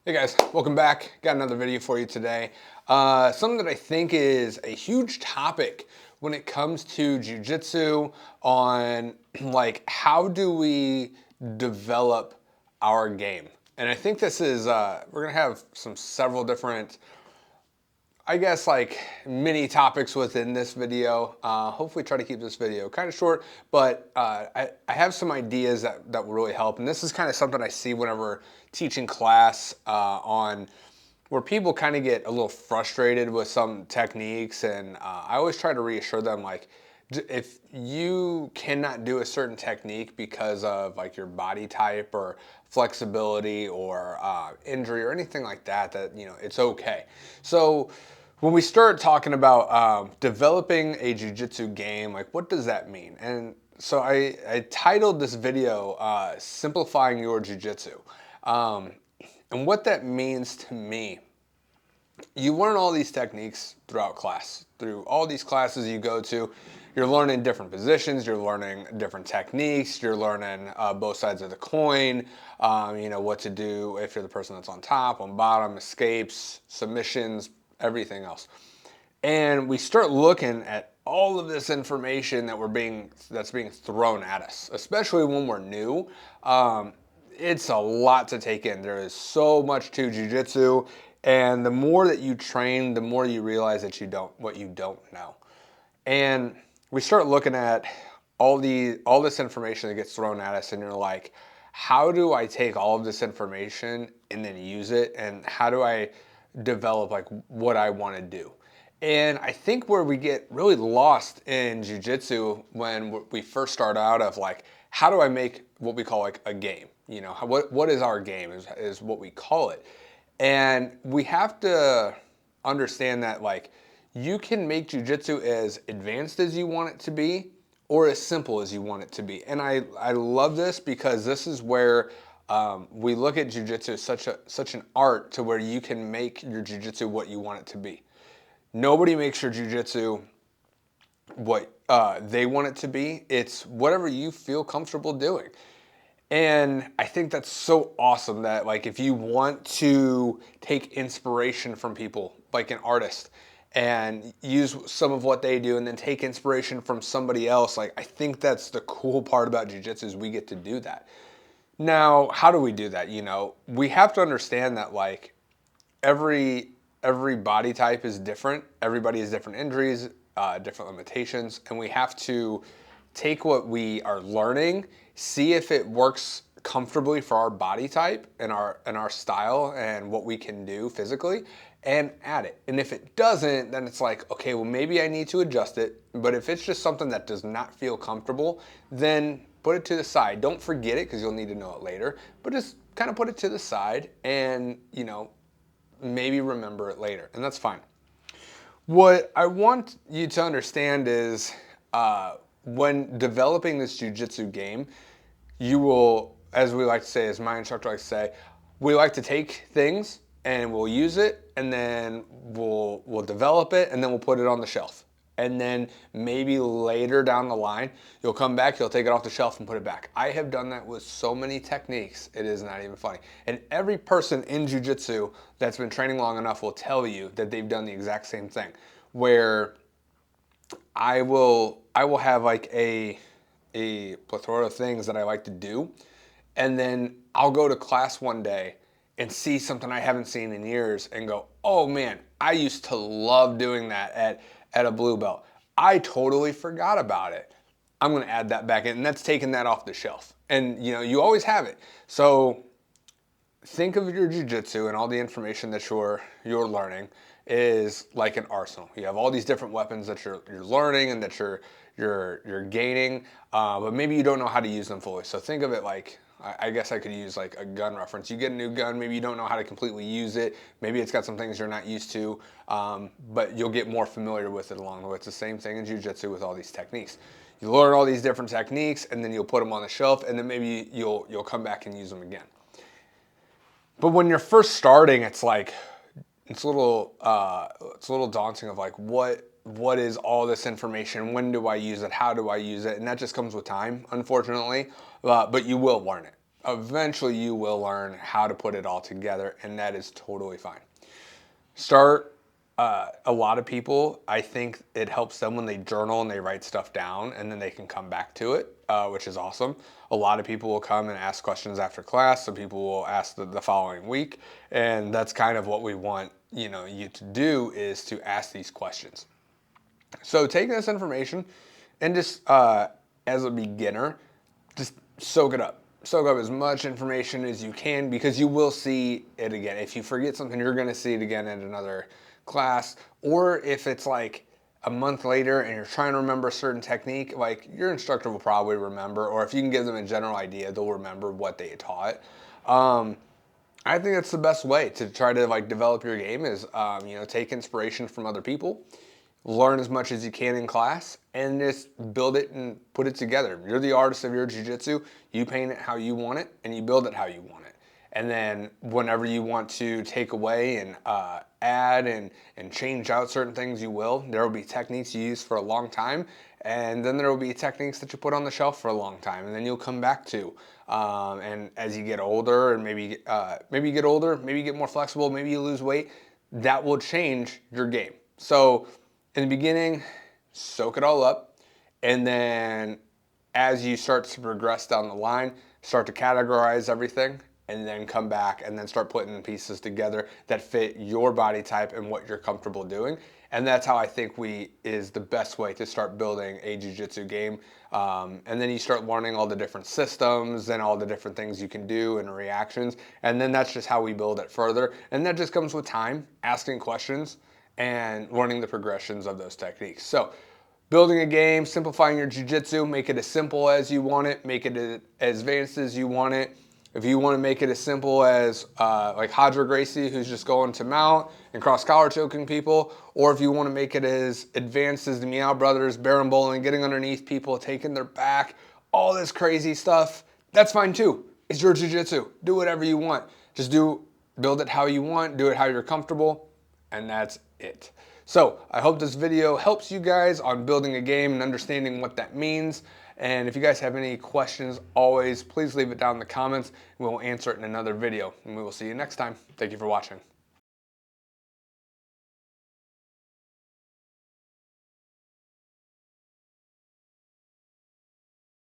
Hey guys, welcome back. Got another video for you today. Something that I think is a huge topic when it comes to Jiu Jitsu on like how do we develop our game. And I think this is, we're gonna have several different, I guess, like mini topics within this video. Hopefully try to keep this video kind of short, but I have some ideas that will really help. And this is kind of something I see whenever teaching class on where people kind of get a little frustrated with some techniques. And I always try to reassure them, like, if you cannot do a certain technique because of like your body type or flexibility or injury or anything like that, it's okay. So when we start talking about developing a jiu-jitsu game, like what does that mean? And so I titled this video Simplifying Your Jiu-Jitsu. And what that means to me, you learn all these techniques throughout class. Through all these classes you go to, you're learning different positions, you're learning different techniques, you're learning both sides of the coin, what to do if you're the person that's on top, on bottom, escapes, submissions, everything else. And we start looking at all of this information that's being thrown at us, especially when we're new. It's a lot to take in. There is so much to jiu-jitsu, and the more that you train, the more you realize that what you don't know. And we start looking at all this information that gets thrown at us, and you're like, how do I take all of this information and then use it, and how do I develop like what I want to do? And I think where we get really lost in jiu-jitsu when we first start out of like, how do I make what we call like a game? What is our game is what we call it. And we have to understand that like you can make jiu-jitsu as advanced as you want it to be or as simple as you want it to be. And I love this because this is where we look at jiu-jitsu as such an art to where you can make your jiu-jitsu what you want it to be. Nobody makes your jiu-jitsu what they want it to be. It's whatever you feel comfortable doing. And I think that's so awesome that like if you want to take inspiration from people, like an artist, and use some of what they do and then take inspiration from somebody else, like I think that's the cool part about jiu-jitsu is we get to do that. Now, how do we do that? We have to understand that like every body type is different. Everybody has different injuries, different limitations, and we have to take what we are learning, see if it works comfortably for our body type and our style and what we can do physically, and add it. And if it doesn't, then it's like, okay, well maybe I need to adjust it. But if it's just something that does not feel comfortable, then put it to the side. Don't forget it because you'll need to know it later, but just kind of put it to the side and, maybe remember it later, and that's fine. What I want you to understand is when developing this jiu-jitsu game, you will, as we like to say, as my instructor likes to say, we like to take things and we'll use it and then we'll develop it and then we'll put it on the shelf. And then maybe later down the line, you'll come back, you'll take it off the shelf and put it back. I have done that with so many techniques, it is not even funny. And every person in jiu-jitsu that's been training long enough will tell you that they've done the exact same thing, where I will have like a plethora of things that I like to do, and then I'll go to class one day and see something I haven't seen in years and go, oh man, I used to love doing that at a blue belt. I totally forgot about it. I'm gonna add that back in, and that's taking that off the shelf. And you always have it. So think of your jiu-jitsu and all the information that you're learning is like an arsenal. You have all these different weapons that you're learning and that you're gaining, but maybe you don't know how to use them fully. So think of it like, I guess I could use like a gun reference. You get a new gun, maybe you don't know how to completely use it. Maybe it's got some things you're not used to, but you'll get more familiar with it along the way. It's the same thing in jiu-jitsu with all these techniques. You learn all these different techniques and then you'll put them on the shelf and then maybe you'll come back and use them again. But when you're first starting, it's like, it's a little daunting of like, what is all this information? When do I use it? How do I use it? And that just comes with time, unfortunately, but you will learn it. eventually you will learn how to put it all together, and that is totally fine. Start, a lot of people, I think it helps them when they journal and they write stuff down and then they can come back to it, which is awesome. A lot of people will come and ask questions after class. Some people will ask the following week, and that's kind of what we want, you to do, is to ask these questions. So take this information and just, as a beginner, just soak it up. Soak up as much information as you can, because you will see it again. If you forget something, you're going to see it again in another class. Or if it's like a month later and you're trying to remember a certain technique, like, your instructor will probably remember, or if you can give them a general idea, they'll remember what they taught. I think that's the best way to try to like develop your game is, take inspiration from other people, learn as much as you can in class, and just build it and put it together. You're the artist of your jiu-jitsu. You paint it how you want it, and you build it how you want it. And then whenever you want to take away and add and change out certain things, you will. There will be techniques you use for a long time, and then there will be techniques that you put on the shelf for a long time, and then you'll come back to. And as you get older, and maybe you get older, maybe you get more flexible, maybe you lose weight, that will change your game. So in the beginning, soak it all up, and then as you start to progress down the line, start to categorize everything, and then come back and then start putting the pieces together that fit your body type and what you're comfortable doing. And that's how I think is the best way to start building a jiu-jitsu game. And then you start learning all the different systems and all the different things you can do and reactions. And then that's just how we build it further. And that just comes with time, asking questions, and learning the progressions of those techniques. So building a game, simplifying your jiu-jitsu, make it as simple as you want it, make it as advanced as you want it. If you want to make it as simple as like Hadra Gracie, who's just going to mount and cross collar choking people, or if you want to make it as advanced as the Meow Brothers, Baron Bowling, getting underneath people, taking their back, all this crazy stuff, that's fine too. It's your jiu-jitsu. Do whatever you want. Just build it how you want, do it how you're comfortable, and that's it. So I hope this video helps you guys on building a game and understanding what that means. And if you guys have any questions, always please leave it down in the comments. We will answer it in another video, and we will see you next time. Thank you for watching.